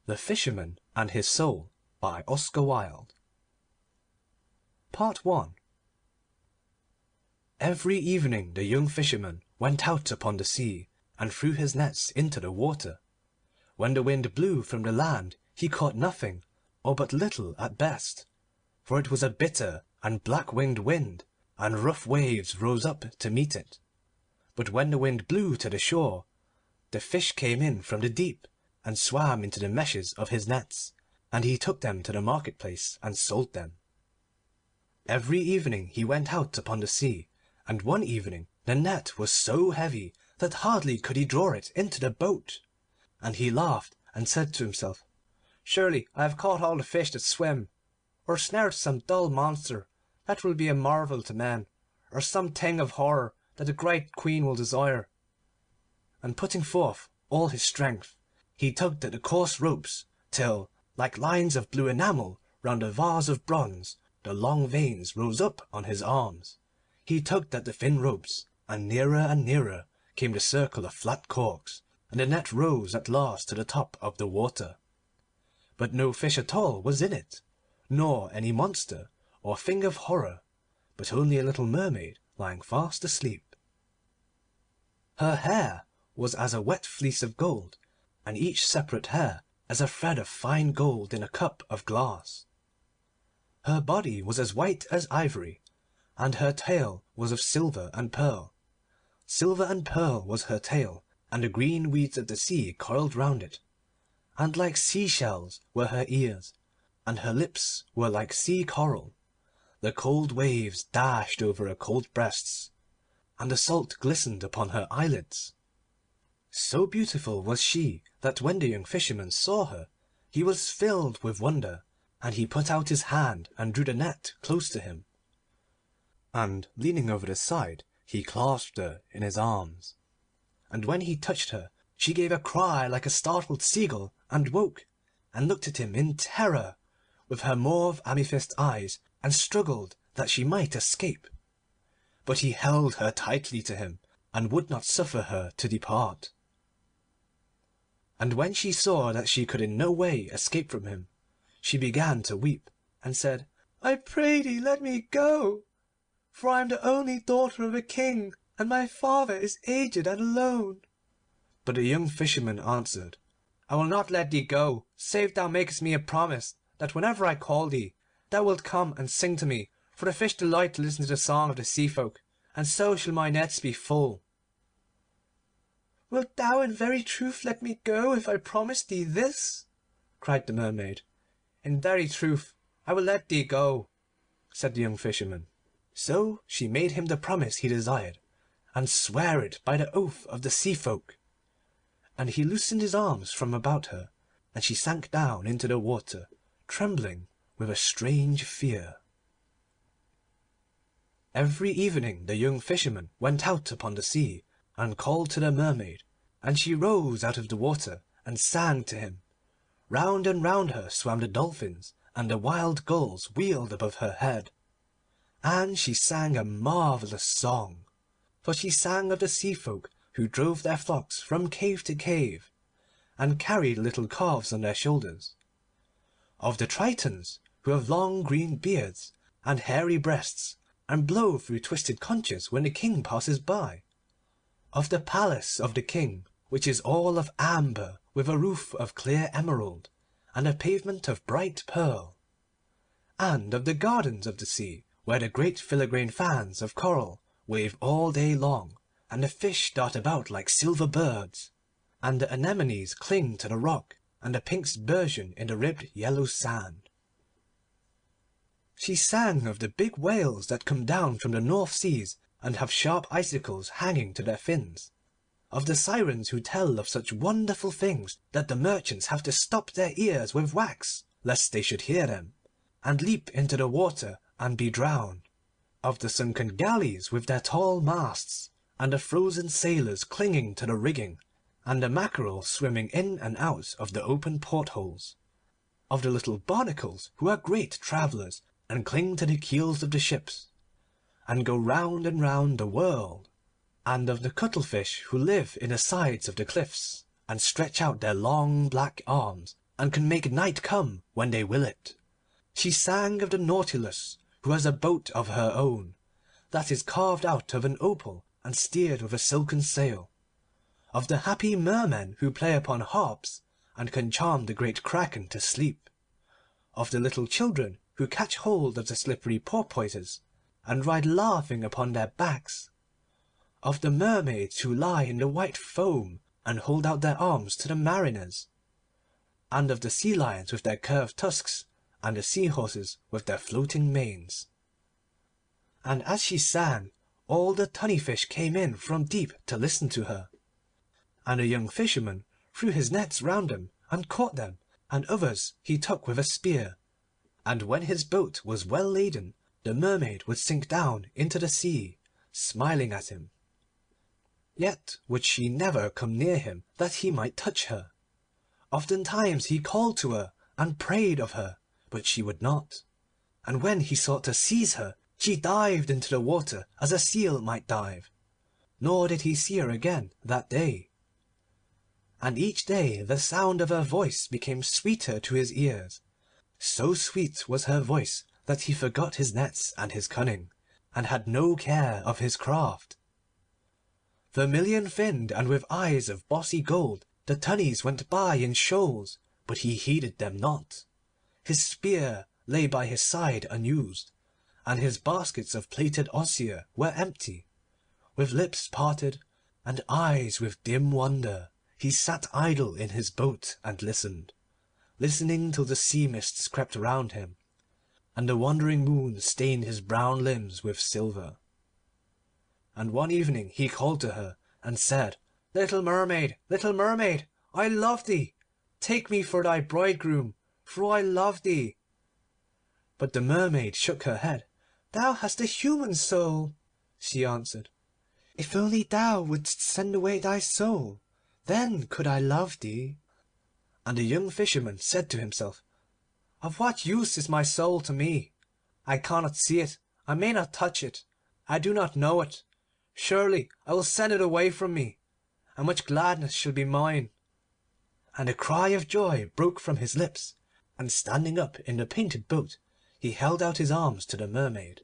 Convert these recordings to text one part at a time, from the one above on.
The Fisherman and His Soul, by Oscar Wilde. Part 1. Every evening the young Fisherman went out upon the sea, and threw his nets into the water. When the wind blew from the land he caught nothing, or but little at best, for it was a bitter and black-winged wind, and rough waves rose up to meet it. But when the wind blew to the shore, the fish came in from the deep, and swam into the meshes of his nets, and he took them to the market-place and sold them. Every evening he went out upon the sea, and one evening the net was so heavy that hardly could he draw it into the boat, and he laughed and said to himself, "Surely I have caught all the fish that swim, or snared some dull monster that will be a marvel to men, or some thing of horror that the great Queen will desire." And putting forth all his strength, he tugged at the coarse ropes till, like lines of blue enamel round a vase of bronze, the long veins rose up on his arms. He tugged at the thin ropes, and nearer came the circle of flat corks, and the net rose at last to the top of the water. But no fish at all was in it, nor any monster or thing of horror, but only a little mermaid lying fast asleep. Her hair was as a wet fleece of gold, and each separate hair as a thread of fine gold in a cup of glass. Her body was as white as ivory, and her tail was of silver and pearl. Silver and pearl was her tail, and the green weeds of the sea coiled round it, and like sea-shells were her ears, and her lips were like sea coral. The cold waves dashed over her cold breasts, and the salt glistened upon her eyelids. So beautiful was she that when the young Fisherman saw her he was filled with wonder, and he put out his hand and drew the net close to him, and leaning over the side he clasped her in his arms. And when he touched her she gave a cry like a startled seagull, and woke, and looked at him in terror with her mauve amethyst eyes, and struggled that she might escape. But he held her tightly to him, and would not suffer her to depart. And when she saw that she could in no way escape from him, she began to weep, and said, "I pray thee let me go, for I am the only daughter of a king, and my father is aged and alone." But the young Fisherman answered, "I will not let thee go, save thou makest me a promise that whenever I call thee, thou wilt come and sing to me, for the fish delight to listen to the song of the sea folk, and so shall my nets be full." "Wilt thou in very truth let me go if I promise thee this?" cried the Mermaid. "In very truth I will let thee go," said the young Fisherman. So she made him the promise he desired, and sware it by the oath of the sea folk. And he loosened his arms from about her, and she sank down into the water, trembling with a strange fear. Every evening the young Fisherman went out upon the sea, and called to the Mermaid, and she rose out of the water and sang to him. Round and round her swam the dolphins, and the wild gulls wheeled above her head. And she sang a marvellous song, for she sang of the sea folk who drove their flocks from cave to cave, and carried little calves on their shoulders; of the Tritons who have long green beards and hairy breasts, and blow through twisted conches when the king passes by; of the palace of the king, which is all of amber, with a roof of clear emerald, and a pavement of bright pearl; and of the gardens of the sea, where the great filigrane fans of coral wave all day long, and the fish dart about like silver birds, and the anemones cling to the rock, and the pinks bourgeon in the ribbed yellow sand. She sang of the big whales that come down from the North Seas and have sharp icicles hanging to their fins; of the sirens who tell of such wonderful things that the merchants have to stop their ears with wax, lest they should hear them, and leap into the water and be drowned; of the sunken galleys with their tall masts, and the frozen sailors clinging to the rigging, and the mackerel swimming in and out of the open portholes; of the little barnacles who are great travellers, and cling to the keels of the ships, and go round and round the world; and of the cuttlefish who live in the sides of the cliffs, and stretch out their long black arms and can make night come when they will it. She sang of the Nautilus, who has a boat of her own, that is carved out of an opal and steered with a silken sail; of the happy mermen who play upon harps and can charm the great kraken to sleep; of the little children who catch hold of the slippery porpoises and ride laughing upon their backs; of the mermaids who lie in the white foam and hold out their arms to the mariners; and of the sea lions with their curved tusks, and the sea horses with their floating manes. And as she sang, all the tunny fish came in from deep to listen to her, and the young Fisherman threw his nets round them and caught them, and others he took with a spear. And when his boat was well laden, the Mermaid would sink down into the sea, smiling at him. Yet would she never come near him that he might touch her. Oftentimes he called to her and prayed of her, but she would not. And when he sought to seize her, she dived into the water as a seal might dive. Nor did he see her again that day. And each day the sound of her voice became sweeter to his ears. So sweet was her voice that he forgot his nets and his cunning, and had no care of his craft. Vermilion-finned and with eyes of bossy gold, the tunnies went by in shoals, but he heeded them not. His spear lay by his side unused, and his baskets of plaited osier were empty. With lips parted and eyes with dim wonder, he sat idle in his boat and listened, listening till the sea mists crept round him, and the wandering moon stained his brown limbs with silver. And one evening he called to her and said, "Little mermaid, little mermaid, I love thee. Take me for thy bridegroom, for I love thee." But the mermaid shook her head. "Thou hast a human soul," she answered. "If only thou wouldst send away thy soul, then could I love thee." And the young Fisherman said to himself, "Of what use is my soul to me? I cannot see it, I may not touch it, I do not know it. Surely I will send it away from me, and much gladness shall be mine." And a cry of joy broke from his lips, and standing up in the painted boat, he held out his arms to the Mermaid.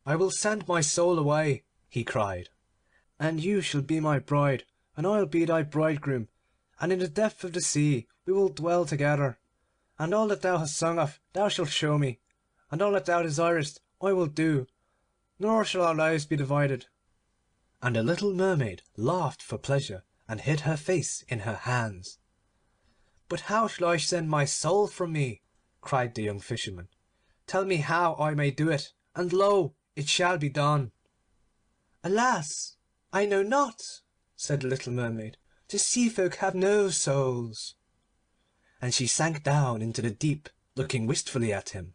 "I will send my soul away," he cried, "and you shall be my bride, and I will be thy bridegroom, and in the depth of the sea we will dwell together. And all that thou hast sung of thou shalt show me, and all that thou desirest I will do, nor shall our lives be divided." And the little Mermaid laughed for pleasure, and hid her face in her hands. "But how shall I send my soul from me?" cried the young Fisherman. "Tell me how I may do it, and lo, it shall be done." "Alas, I know not," said the little Mermaid. "The sea folk have no souls." And she sank down into the deep, looking wistfully at him.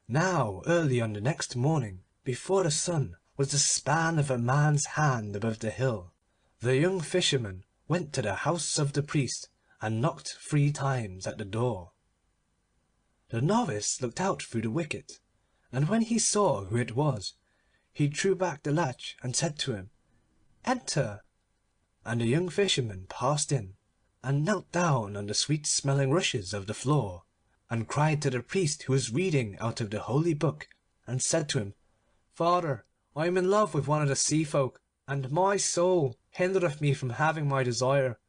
Now early on the next morning, before the sun was the span of a man's hand above the hill, the young Fisherman went to the house of the priest and knocked 3 times at the door. The novice looked out through the wicket, and when he saw who it was, he drew back the latch and said to him, "Enter." And the young Fisherman passed in, and knelt down on the sweet-smelling rushes of the floor, and cried to the priest who was reading out of the holy book, and said to him, "Father, I am in love with one of the sea folk, and my soul hindereth me from having my desire.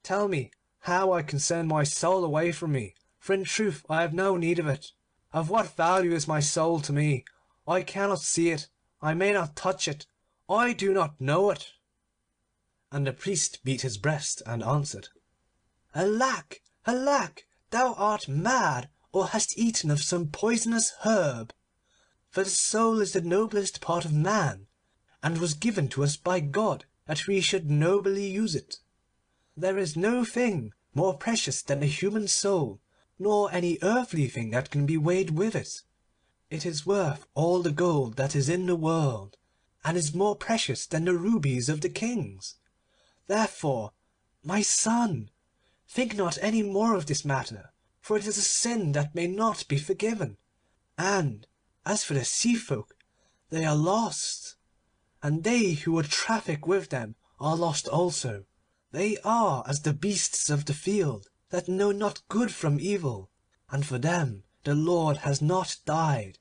Tell me how I can send my soul away from me, for in truth I have no need of it. Of what value is my soul to me? I cannot see it, I may not touch it, I do not know it." And the priest beat his breast and answered, "Alack, alack, thou art mad, or hast eaten of some poisonous herb. For the soul is the noblest part of man, and was given to us by God that we should nobly use it. There is no thing more precious than the human soul, nor any earthly thing that can be weighed with it. It is worth all the gold that is in the world, and is more precious than the rubies of the kings. Therefore, my son, think not any more of this matter, for it is a sin that may not be forgiven. And as for the sea folk, they are lost, and they who would traffic with them are lost also. They are as the beasts of the field, that know not good from evil, and for them the Lord has not died."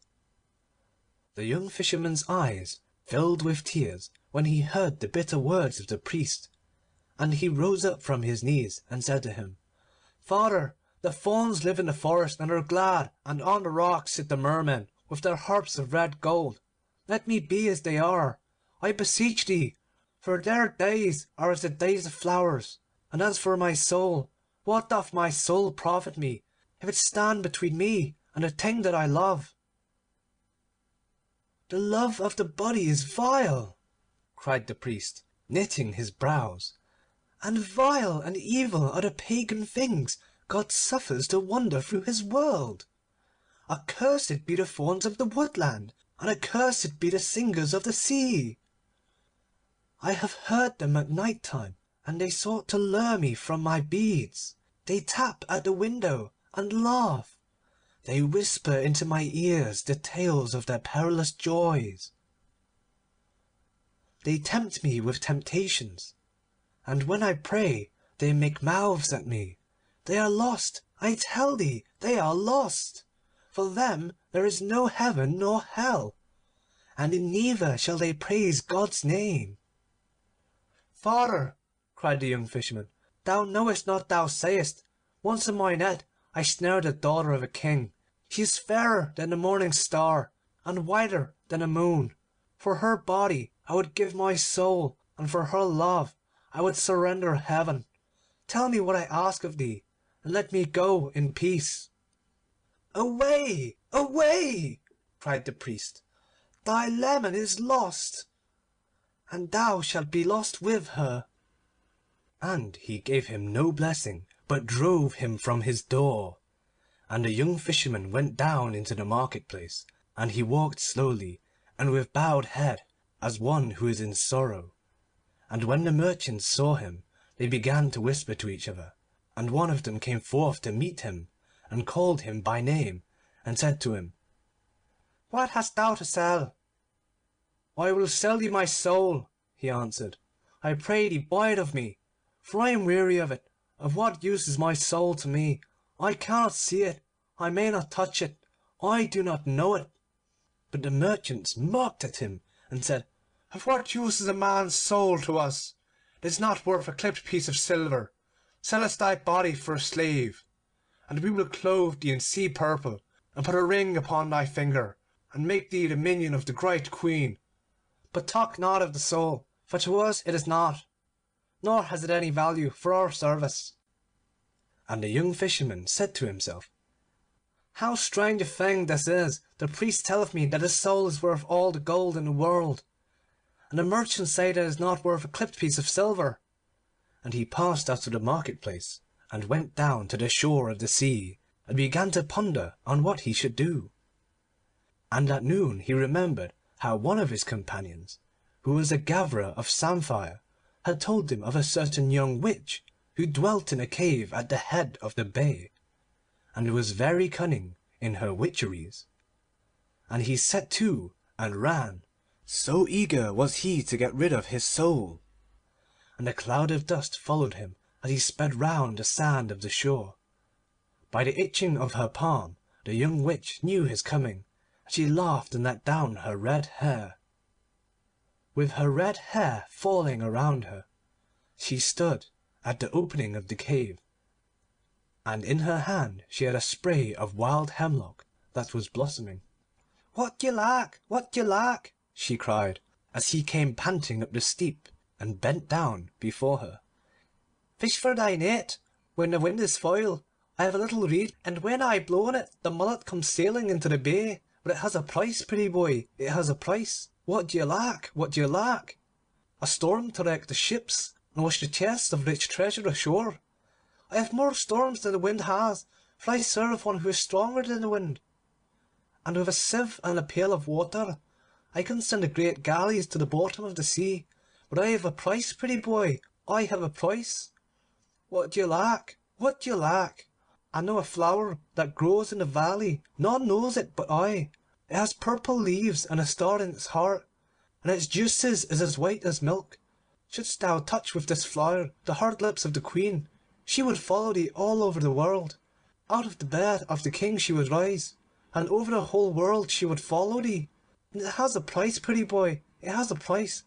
The young Fisherman's eyes filled with tears when he heard the bitter words of the priest, and he rose up from his knees and said to him, "Father, the fauns live in the forest and are glad, and on the rocks sit the mermen with their harps of red gold. Let me be as they are, I beseech thee, for their days are as the days of flowers. And as for my soul, what doth my soul profit me, if it stand between me and the thing that I love?" "The love of the body is vile," cried the priest, knitting his brows, "and vile and evil are the pagan things God suffers to wander through his world. Accursed be the fauns of the woodland, and accursed be the singers of the sea. I have heard them at night time, and they sought to lure me from my beads. They tap at the window and laugh. They whisper into my ears the tales of their perilous joys. They tempt me with temptations, and when I pray they make mouths at me. They are lost, I tell thee, they are lost. For them there is no heaven nor hell, and in neither shall they praise God's name." "Father," cried the young Fisherman, "thou knowest not thou sayest. Once in my net I snared the daughter of a king. She is fairer than the morning star, and whiter than the moon. For her body I would give my soul, and for her love I would surrender heaven. Tell me what I ask of thee, and let me go in peace." "Away, away!" cried the priest. "Thy leman is lost, and thou shalt be lost with her." And he gave him no blessing, but drove him from his door. And the young Fisherman went down into the market-place, and he walked slowly, and with bowed head, as one who is in sorrow. And when the merchants saw him, they began to whisper to each other. And one of them came forth to meet him, and called him by name, and said to him, "What hast thou to sell?" "I will sell thee my soul," he answered. "I pray thee buy it of me, for I am weary of it. Of what use is my soul to me? I cannot see it, I may not touch it, I do not know it." But the merchants mocked at him, and said, "Of what use is a man's soul to us? It is not worth a clipped piece of silver. Sell us thy body for a slave, and we will clothe thee in sea purple, and put a ring upon thy finger, and make thee the minion of the great queen. But talk not of the soul, for to us it is naught, nor has it any value for our service." And the young Fisherman said to himself, "How strange a thing this is! The priest telleth me that his soul is worth all the gold in the world, and the merchants say that it is not worth a clipped piece of silver." And he passed out of the market-place, and went down to the shore of the sea, and began to ponder on what he should do. And at noon he remembered how one of his companions, who was a gatherer of samphire, had told him of a certain young witch who dwelt in a cave at the head of the bay, and was very cunning in her witcheries. And he set to and ran, so eager was he to get rid of his soul. And a cloud of dust followed him as he sped round the sand of the shore. By the itching of her palm the young witch knew his coming, and she laughed and let down her red hair. With her red hair falling around her, she stood at the opening of the cave, and in her hand she had a spray of wild hemlock that was blossoming. "What d'ye lack? What d'ye lack?" she cried, as he came panting up the steep and bent down before her. "Fish for thy net, when the wind is foul. I have a little reed, and when I blow on it the mullet comes sailing into the bay. But it has a price, pretty boy, it has a price. What d'ye lack? What d'ye lack?" "A storm to wreck the ships and wash the chests of rich treasure ashore. I have more storms than the wind has, for I serve one who is stronger than the wind. And with a sieve and a pail of water I can send the great galleys to the bottom of the sea. But I have a price, pretty boy, I have a price. What d'ye lack? What d'ye lack? I know a flower that grows in the valley, none knows it but I. It has purple leaves and a star in its heart, and its juices is as white as milk. Shouldst thou touch with this flower the hard lips of the Queen, she would follow thee all over the world. Out of the bed of the King she would rise, and over the whole world she would follow thee. And it has a price, pretty boy, it has a price.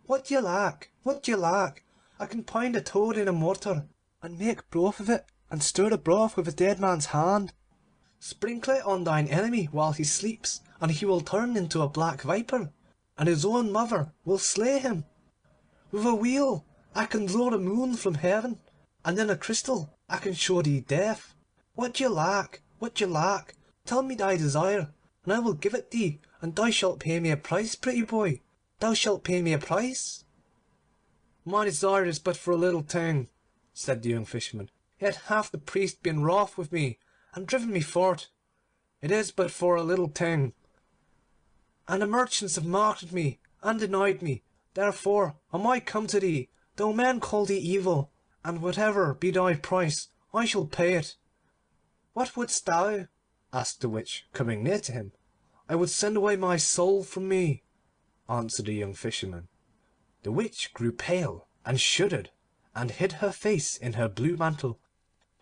What d'ye lack? What d'ye lack? I can pound a toad in a mortar, and make broth of it, and stir the broth with a dead man's hand. Sprinkle it on thine enemy while he sleeps, and he will turn into a black viper, and his own mother will slay him. With a wheel I can draw the moon from heaven, and in a crystal I can show thee death. What d'ye lack? What d'ye lack? Tell me thy desire, and I will give it thee, and thou shalt pay me a price, pretty boy. Thou shalt pay me a price. My desire is but for a little thing, said the young Fisherman, yet hath the priest been wroth with me, and driven me forth. It is but for a little thing, and the merchants have marked me, and denied me. Therefore am I come to thee, though men call thee evil, and whatever be thy price, I shall pay it. What wouldst thou? Asked the witch, coming near to him. I would send away my soul from me, answered the young Fisherman. The witch grew pale, and shuddered, and hid her face in her blue mantle.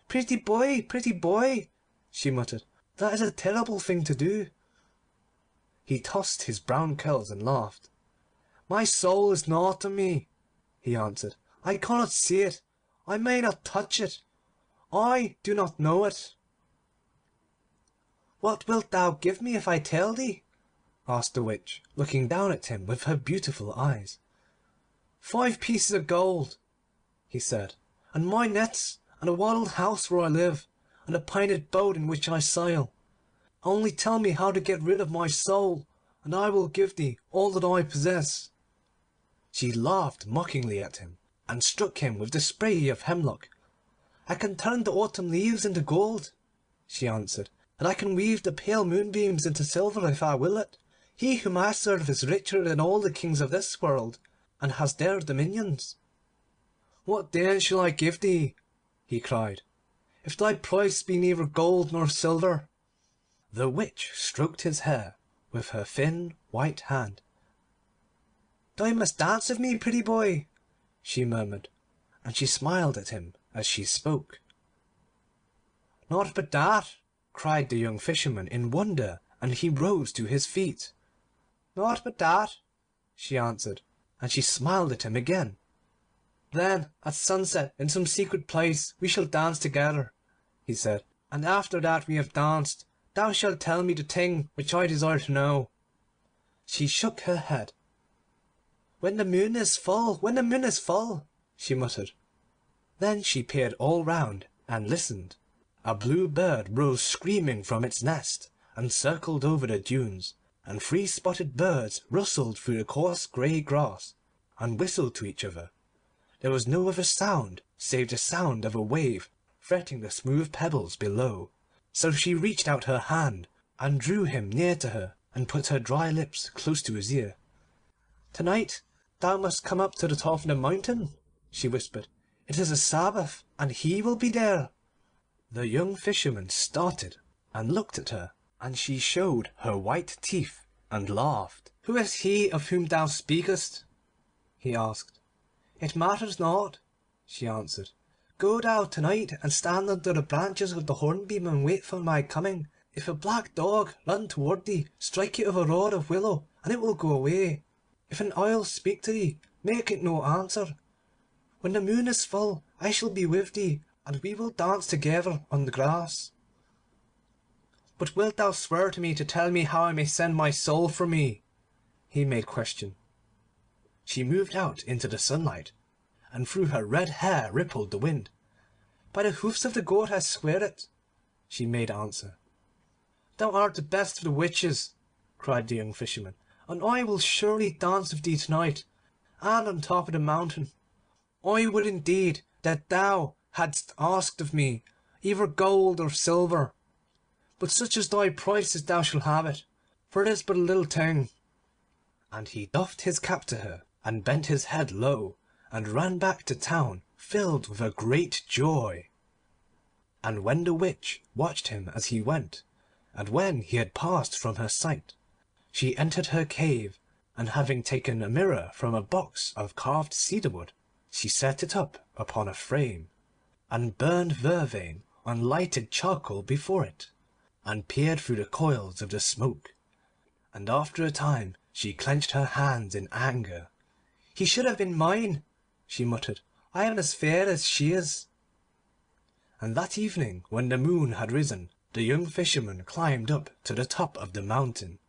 Pretty boy, she muttered, that is a terrible thing to do. He tossed his brown curls and laughed. My soul is naught to me, he answered. I cannot see it. I may not touch it. I do not know it. What wilt thou give me if I tell thee? Asked the witch, looking down at him with her beautiful eyes. 5 pieces of gold, he said, and my nets, and a wattled house where I live, and a painted boat in which I sail. Only tell me how to get rid of my soul, and I will give thee all that I possess. She laughed mockingly at him, and struck him with the spray of hemlock. I can turn the autumn leaves into gold, she answered, and I can weave the pale moonbeams into silver if I will it. He whom I serve is richer than all the kings of this world, and has their dominions. What then shall I give thee? He cried, if thy price be neither gold nor silver. The witch stroked his hair with her thin white hand. Thou must dance with me, pretty boy, she murmured, and she smiled at him as she spoke. Not but that, cried the young Fisherman in wonder, and he rose to his feet. Not but that, she answered, and she smiled at him again. Then at sunset in some secret place we shall dance together, he said, and after that we have danced, thou shalt tell me the thing which I desire to know. She shook her head. When the moon is full, when the moon is full, she muttered. Then she peered all round and listened. A blue bird rose screaming from its nest, and circled over the dunes, and 3 spotted birds rustled through the coarse grey grass, and whistled to each other. There was no other sound save the sound of a wave fretting the smooth pebbles below. So she reached out her hand, and drew him near to her, and put her dry lips close to his ear. "Tonight thou must come up to the top of the mountain," she whispered. "It is a Sabbath, and he will be there." The young Fisherman started and looked at her, and she showed her white teeth and laughed. "Who is he of whom thou speakest?" he asked. "It matters not," she answered. "Go thou tonight and stand under the branches of the hornbeam and wait for my coming. If a black dog run toward thee, strike it with a rod of willow, and it will go away. If an owl speak to thee, make it no answer. When the moon is full, I shall be with thee, and we will dance together on the grass. But wilt thou swear to me to tell me how I may send my soul from me?" he made question. She moved out into the sunlight, and through her red hair rippled the wind. "By the hoofs of the goat I swear it," she made answer. "Thou art the best of the witches," cried the young Fisherman, "and I will surely dance with thee tonight, and on top of the mountain. I would indeed that thou hadst asked of me either gold or silver, but such as thy price is thou shalt have it, for it is but a little thing." And he doffed his cap to her, and bent his head low, and ran back to town filled with a great joy. And when the witch watched him as he went, and when he had passed from her sight, she entered her cave, and having taken a mirror from a box of carved cedar wood, she set it up upon a frame, and burned vervain on lighted charcoal before it, and peered through the coils of the smoke, and after a time she clenched her hands in anger. "He should have been mine," she muttered. "I am as fair as she is." And that evening, when the moon had risen, the young Fisherman climbed up to the top of the mountain,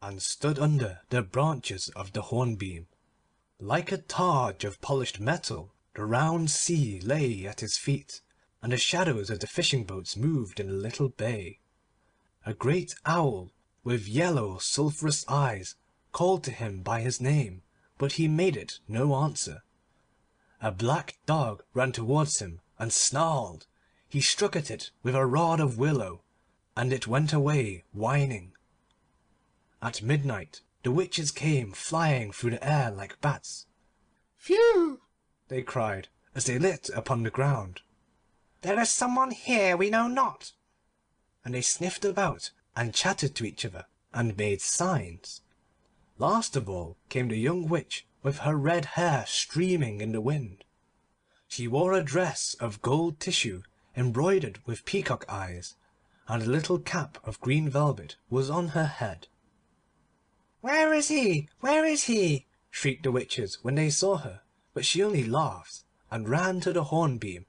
and stood under the branches of the hornbeam. Like a targe of polished metal, the round sea lay at his feet, and the shadows of the fishing boats moved in the little bay. A great owl, with yellow sulphurous eyes, called to him by his name, but he made it no answer. A black dog ran towards him and snarled. He struck at it with a rod of willow, and it went away whining. At midnight the witches came flying through the air like bats. "Phew!" they cried, as they lit upon the ground. "There is some one here we know not." And they sniffed about, and chattered to each other, and made signs. Last of all came the young witch, with her red hair streaming in the wind. She wore a dress of gold tissue embroidered with peacock eyes, and a little cap of green velvet was on her head. "Where is he? Where is he?" shrieked the witches when they saw her, but she only laughed, and ran to the hornbeam,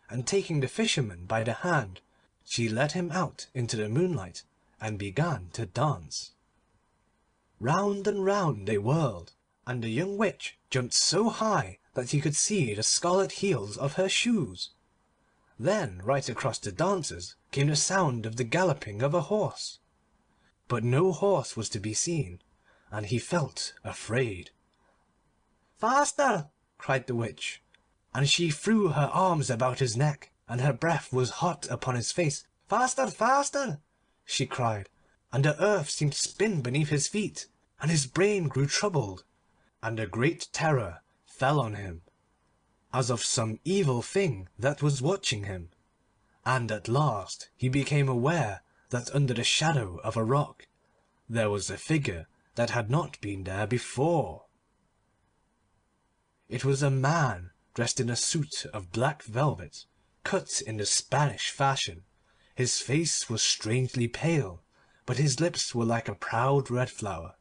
and taking the Fisherman by the hand, she led him out into the moonlight, and began to dance. Round and round they whirled, and the young witch jumped so high that he could see the scarlet heels of her shoes. Then right across the dancers came the sound of the galloping of a horse, but no horse was to be seen, and he felt afraid. "Faster!" cried the witch, and she threw her arms about his neck, and her breath was hot upon his face. "Faster! Faster!" she cried, and the earth seemed to spin beneath his feet, and his brain grew troubled, and a great terror fell on him, as of some evil thing that was watching him, and at last he became aware that under the shadow of a rock there was a figure that had not been there before. It was a man dressed in a suit of black velvet, cut in the Spanish fashion. His face was strangely pale, but his lips were like a proud red flower.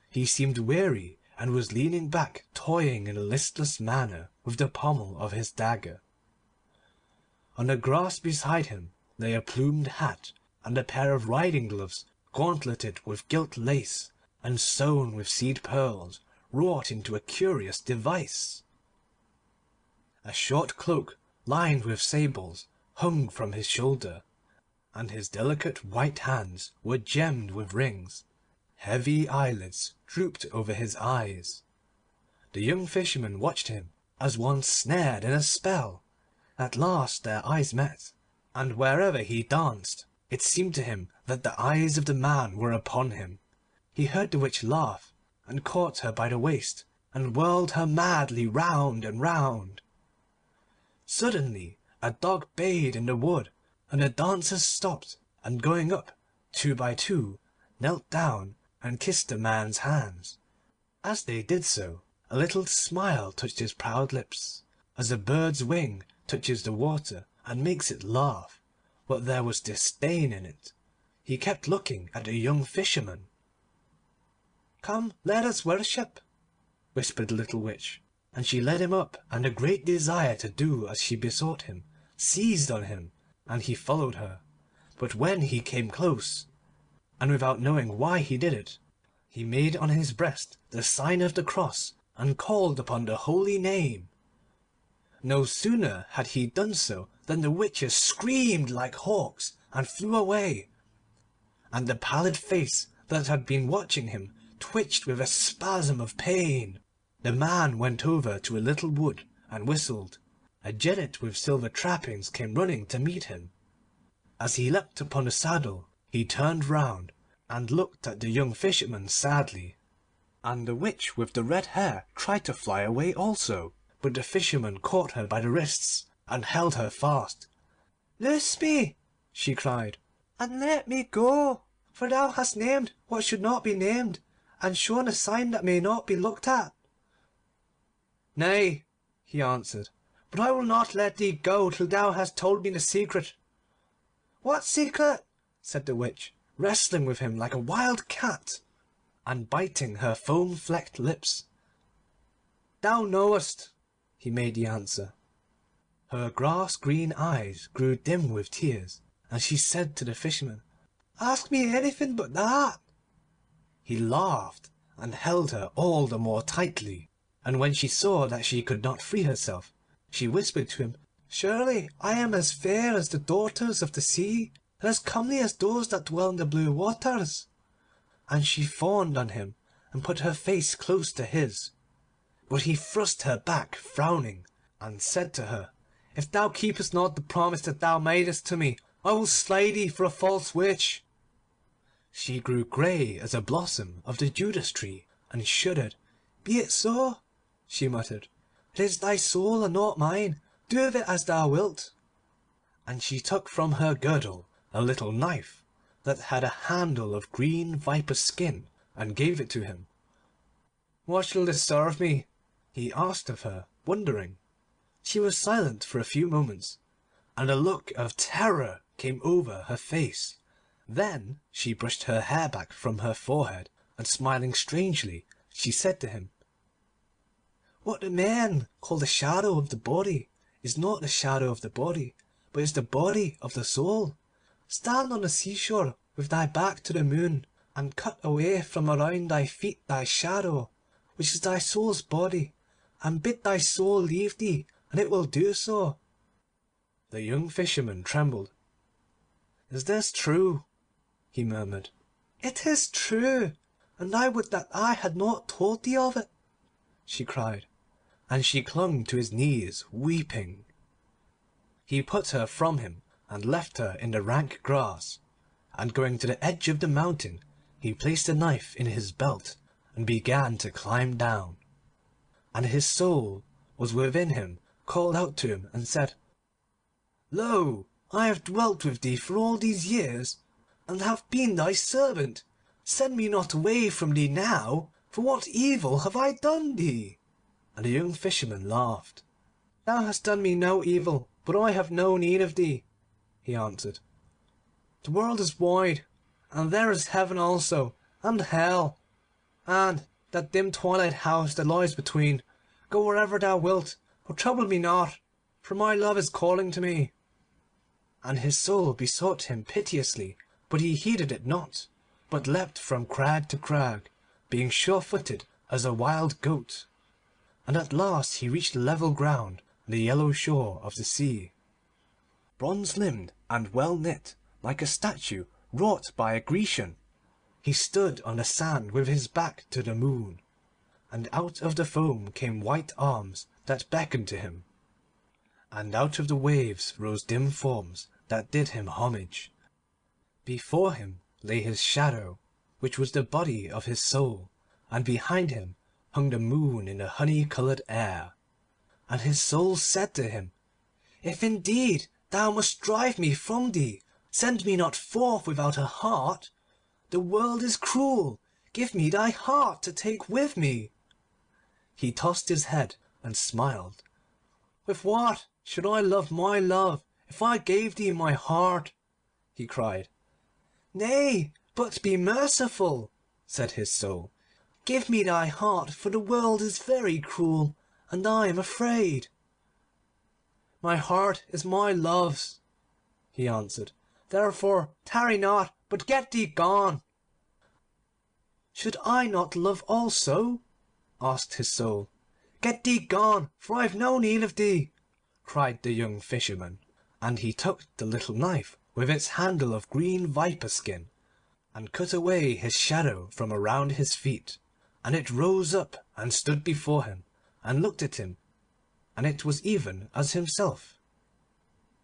He seemed weary, and was leaning back, toying in a listless manner with the pommel of his dagger. On the grass beside him lay a plumed hat, and a pair of riding gloves gauntleted with gilt lace, and sewn with seed pearls wrought into a curious device. A short cloak lined with sables hung from his shoulder, and his delicate white hands were gemmed with rings. Heavy eyelids drooped over his eyes. The young Fisherman watched him as one snared in a spell. At last their eyes met, and wherever he danced it seemed to him that the eyes of the man were upon him. He heard the witch laugh, and caught her by the waist, and whirled her madly round and round. Suddenly a dog bayed in the wood, and the dancers stopped, and going up two by two, knelt down and kissed the man's hands. As they did so, a little smile touched his proud lips, as a bird's wing touches the water and makes it laugh, but there was disdain in it. He kept looking at the young Fisherman. "Come, let us worship," whispered the little witch, and she led him up, and a great desire to do as she besought him seized on him, and he followed her. But when he came close, and without knowing why he did it, he made on his breast the sign of the cross, and called upon the holy name. No sooner had he done so than the witches screamed like hawks and flew away, and the pallid face that had been watching him twitched with a spasm of pain. The man went over to a little wood and whistled. A jennet with silver trappings came running to meet him. As he leapt upon the saddle he turned round and looked at the young Fisherman sadly, and the witch with the red hair tried to fly away also, but the Fisherman caught her by the wrists and held her fast. "Loose me," she cried, "and let me go, for thou hast named what should not be named, and shown a sign that may not be looked at." "Nay," he answered, "but I will not let thee go till thou hast told me the secret." "What secret?" said the witch, wrestling with him like a wild cat, and biting her foam-flecked lips. "Thou knowest," he made the answer. Her grass-green eyes grew dim with tears, and she said to the Fisherman, "Ask me anything but that." He laughed, and held her all the more tightly, and when she saw that she could not free herself, she whispered to him, "Surely I am as fair as the daughters of the sea, and as comely as those that dwell in the blue waters." And she fawned on him, and put her face close to his. But he thrust her back, frowning, and said to her, "If thou keepest not the promise that thou madest to me, I will slay thee for a false witch." She grew grey as a blossom of the Judas tree, and shuddered. "Be it so," she muttered. "It is thy soul and not mine. Do with it as thou wilt." And she took from her girdle a little knife that had a handle of green viper skin, and gave it to him. "What shall this serve me?" he asked of her, wondering. She was silent for a few moments, and a look of terror came over her face. Then she brushed her hair back from her forehead, and smiling strangely, she said to him, "What the men call the shadow of the body is not the shadow of the body, but is the body of the soul. Stand on the seashore with thy back to the moon, and cut away from around thy feet thy shadow, which is thy soul's body, and bid thy soul leave thee, and it will do so." The young Fisherman trembled. "Is this true?" he murmured. "It is true, and I would that I had not told thee of it," she cried, and she clung to his knees, weeping. He put her from him, and left her in the rank grass, and going to the edge of the mountain, he placed the knife in his belt, and began to climb down. And his soul was within him called out to him, and said, "Lo, I have dwelt with thee for all these years, and have been thy servant. Send me not away from thee now, for what evil have I done thee?" And the young Fisherman laughed. "Thou hast done me no evil, but I have no need of thee," he answered. "The world is wide, and there is heaven also, and hell, and that dim twilight house that lies between. Go wherever thou wilt, but trouble me not, for my love is calling to me." And his soul besought him piteously, but he heeded it not, but leapt from crag to crag, being sure-footed as a wild goat. And at last he reached the level ground and the yellow shore of the sea. Bronze-limbed and well-knit, like a statue wrought by a Grecian, he stood on the sand with his back to the moon, and out of the foam came white arms that beckoned to him, and out of the waves rose dim forms that did him homage. Before him lay his shadow, which was the body of his soul, and behind him hung the moon in the honey-coloured air. And his soul said to him, "If indeed thou must drive me from thee, send me not forth without a heart. The world is cruel. Give me thy heart to take with me." He tossed his head and smiled. "With what should I love my love if I gave thee my heart?" he cried. "Nay, but be merciful," said his soul. "Give me thy heart, for the world is very cruel, and I am afraid." "My heart is my love's," he answered. "Therefore tarry not, but get thee gone." "Should I not love also?" asked his soul. "Get thee gone, for I have no need of thee," cried the young Fisherman, and he took the little knife with its handle of green viper skin, and cut away his shadow from around his feet, and it rose up and stood before him, and looked at him, and it was even as himself.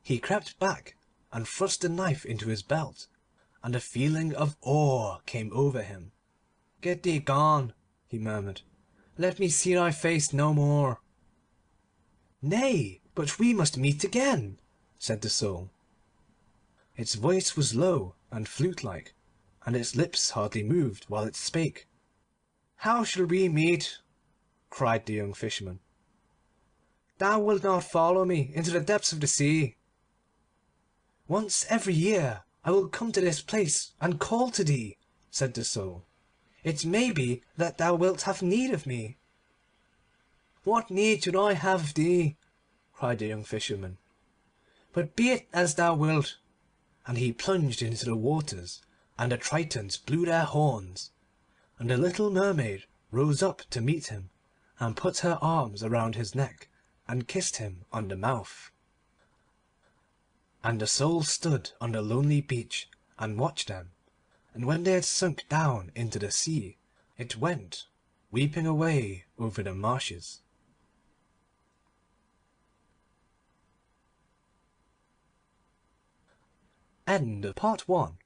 He crept back and thrust the knife into his belt, and a feeling of awe came over him. "Get thee gone," he murmured. "Let me see thy face no more." "Nay, but we must meet again," said the soul. Its voice was low and flute-like, and its lips hardly moved while it spake. how shall we meet?" cried the young Fisherman. "Thou wilt not follow me into the depths of the sea?" "Once every year I will come to this place and call to thee," said the Soul. "It may be that thou wilt have need of me." "What need should I have of thee?" cried the young Fisherman. "But be it as thou wilt." And he plunged into the waters, and the Tritons blew their horns, and the little Mermaid rose up to meet him, and put her arms around his neck, and kissed him on the mouth. And the Soul stood on the lonely beach and watched them, and when they had sunk down into the sea, it went weeping away over the marshes. End of part 1.